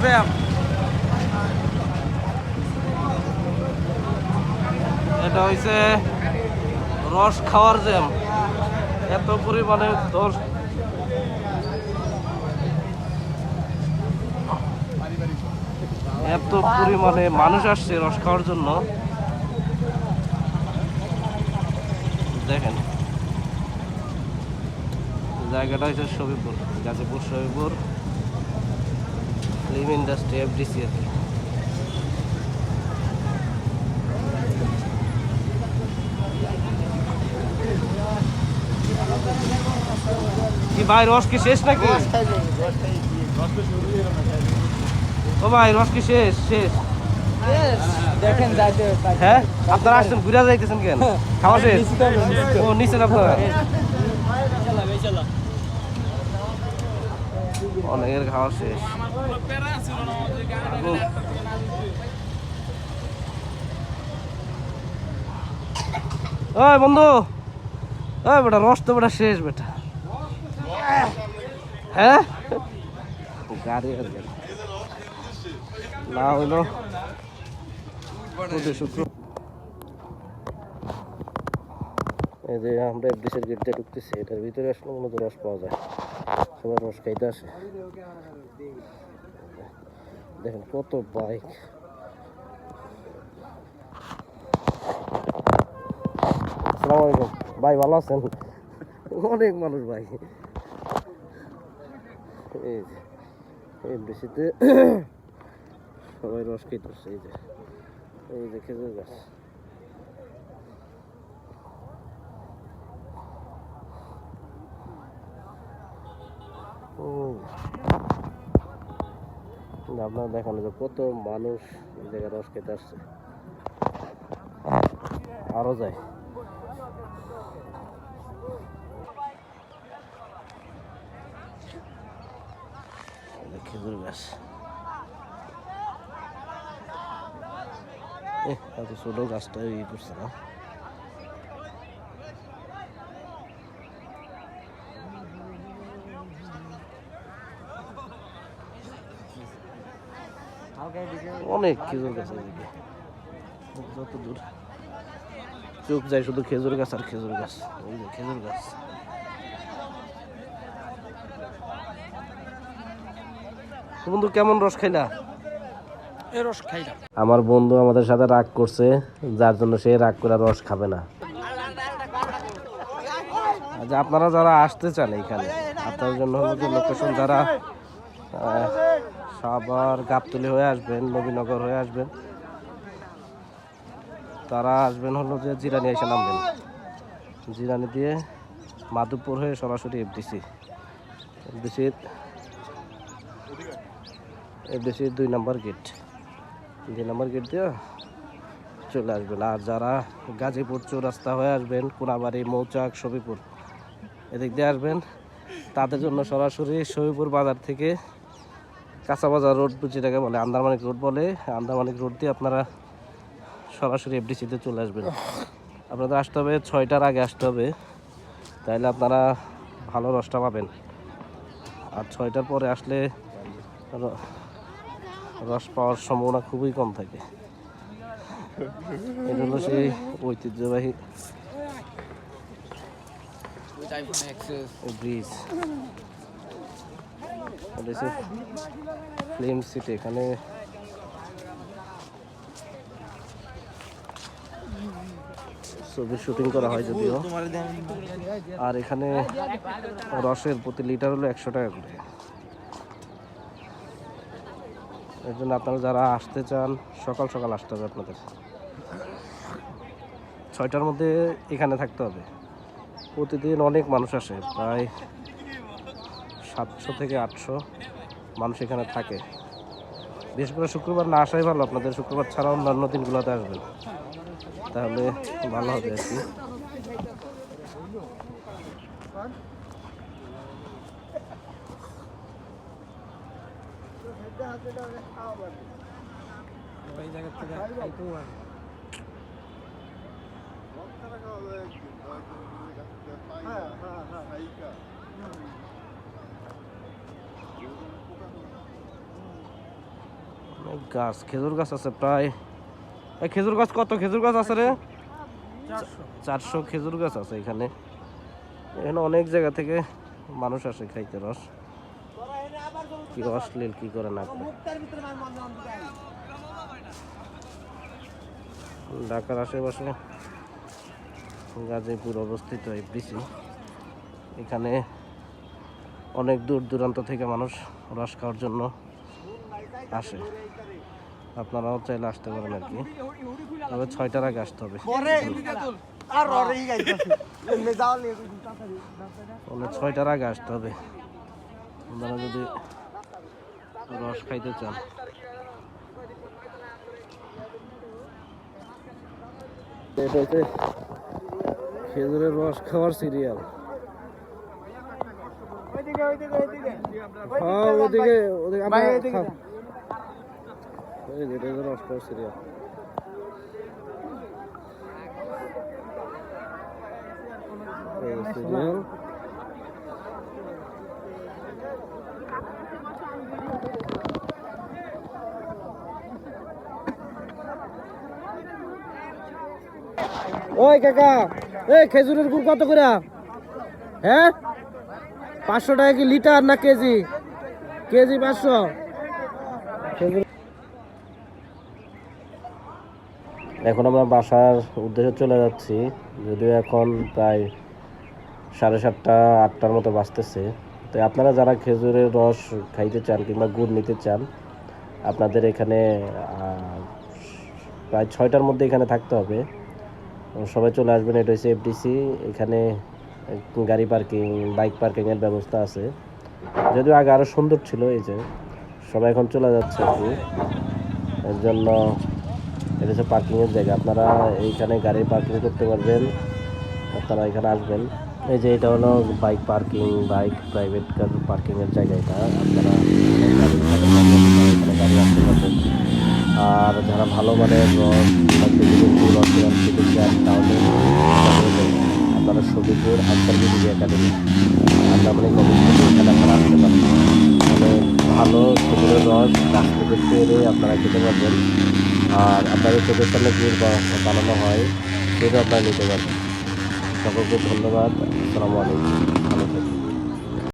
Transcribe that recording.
Jam, এটা হইছে রস খাওয়ার জ্যাম। এত পরিমাণে এত পরিমাণে মানুষ আসছে রস খাওয়ার জন্য। দেখেন জায়গাটা হচ্ছে Sabipur, Gazipur Sabipur film industry FDC আর কি। কি ভাই রস কি শেষ নাকি? ও ভাই রস কি শেষ? শেষ দেখেন যাইতে। হ্যাঁ, আপনারা আসছেন ঘুরে যাইতেছেন কেন? খাওয়া শেষ? ও নিছেন আপনারা? অনেকের খাওয়া শেষ। ওই বন্ধু, ওই বেটা রস তো বেটা শেষ বেটা। হ্যাঁ গাড়ি না হইলো শুক্র। এই যে আমরা এফডিসির গেট দিয়ে ঢুকতেছি, এটার ভিতরে আসলে মূলত রস পাওয়া যায়, সবাই রস খাইতে আসে। দেখেন কত বাইক। আসসালামু আলাইকুম ভাই, ভালো আছেন? অনেক মানুষ ভাই। এই যে এফডিসিতে সবাই রস খাইতে আসছে। এই যে খেজুর গাছ। আপনার দেখানো যে কত মানুষ এই জায়গায় রস খেতে আসছে, আরো যায়। খেজুর গাছ এত ছোট গাছটা ইয়ে করছে না। অনেক খেজুর গাছ এদিকে, যত দূর চোখ যায় শুধু খেজুর গাছ আর খেজুর গাছ। ওই যে খেজুর গাছ। বন্ধু কেমন রস খাইলা? রস খাইলাম। আমার বন্ধু আমাদের সাথে রাগ করছে, যার জন্য সে রাগ করে রস খাবে না। আচ্ছা, আপনারা যারা আসতে চান এখানে, আপনাদের জন্য হলো যে লোকেশন, যারা সাভার গাবতলী হয়ে আসবেন, নবীনগর হয়ে আসবেন, তারা আসবেন হলো যে জিরানি এসে নামবেন। জিরানি দিয়ে মাধবপুর হয়ে সরাসরি এফডিসি। এফডিসির 2 নম্বর গেট, 2 নম্বর গেট দিয়ে চলে আসবেন। আর যারা গাজীপুর চৌরাস্তা হয়ে আসবেন, কোনাবাড়ি, মৌচাক, সবিপুর এদিক দিয়ে আসবেন, তাদের জন্য সরাসরি সবিপুর বাজার থেকে কাঁচা বাজার রোড, যেটাকে বলে আন্দারমানিক রোড বলে, আন্দারমানিক রোড দিয়ে আপনারা সরাসরি এফডিসিতে চলে আসবেন। আপনাদের আসতে হবে 6টার আগে আসতে হবে, তাইলে আপনারা ভালো রসটা পাবেন। আর 6টার পরে আসলে রস পাওয়ার সম্ভাবনা খুবই কম থাকে। এটা হলো সেই ঐতিহ্যবাহী ব্রিজ, ফিল্ম সিটি। এখানে ছবির শুটিং করা হয় যদিও। আর এখানে রসের প্রতি লিটার হলো 100 টাকা করে। এর জন্য আপনারা যারা আসতে চান সকাল সকাল আসতে হবে। আপনাদের 6টার মধ্যে এখানে থাকতে হবে। প্রতিদিন অনেক মানুষ আসে, প্রায় 700 থেকে 800 মানুষ এখানে থাকে। বিশেষ করে শুক্রবার না আসাই ভালো আপনাদের, শুক্রবার ছাড়া অন্যান্য দিনগুলোতে আসবেন, তাহলে ভালো হবে আর কি। গাছ খেজুর গাছ আছে প্রায়। এই খেজুর গাছ কত খেজুর গাছ আছে রে? 400 খেজুর গাছ আছে এখানে। এখানে অনেক জায়গা থেকে মানুষ আসে খাইতে রস। কি অশ্লীল কি করে না করে। ঢাকার আশেপাশে গাজীপুর অবস্থিত এফডিসি। এখানে অনেক দূর দূরান্ত থেকে মানুষ রস খাওয়ার জন্য আসে। আপনারাও চাইলে আসতে পারেন আর কি, তবে 6টার আগে আসতে হবে। 6টার আগে আসতে হবে আপনারা যদি রস খাইতে চান। এটা হচ্ছে খেজুরের রস খাওয়ার সিরিয়াল। হ্যাঁ ওদিকে রস খাওয়ার সিরিয়াল। সিরিয়াল ওই কাকা, এই খেজুরের গুড় কত করে? হ্যাঁ 500 টাকা কি লিটার না কেজি? কেজি 500। এখন আমরা বাসার উদ্দেশ্যে চলে যাচ্ছি, যদিও এখন প্রায় 7:30 8টার মতো বাজতেছে। তো আপনারা যারা খেজুরের রস খাইতে চান কিংবা গুড় নিতে চান, আপনাদের এখানে প্রায় 6টার মধ্যে এখানে থাকতে হবে। সবাই চলে আসবেন। এটা হচ্ছে এফডিসি। এখানে গাড়ি পার্কিং, বাইক পার্কিংয়ের ব্যবস্থা আছে, যদিও আগে আরও সুন্দর ছিল। এই যে সবাই এখন চলে যাচ্ছে আর কি, এর জন্য এটা হচ্ছে পার্কিংয়ের জায়গা। আপনারা এইখানে গাড়ি পার্কিং করতে পারবেন, আপনারা এখানে আসবেন। এই যে এটা হলো bike parking, bike private car পার্কিংয়ের জায়গা। এটা আপনারা এখানে গাড়ি রাখতে পারবেন। আর যারা ভালো মানের রস খেতে চান তাহলে আপনারা সবিপুর আনসার বিডিজি একাডেমি আন্দামানি কমিটি এখানে আপনারা আসতে পারেন। মানে ভালো খেজুরের রস গাছ থেকে পেরে আপনারা খেতে পারবেন। আর আপনাদের চোখের সামনে গুড় বানানো হয়, সেটাও আপনারা নিতে পারবেন। সকলকে ধন্যবাদ। আসসালামু আলাইকুম, ভালো থাকবেন।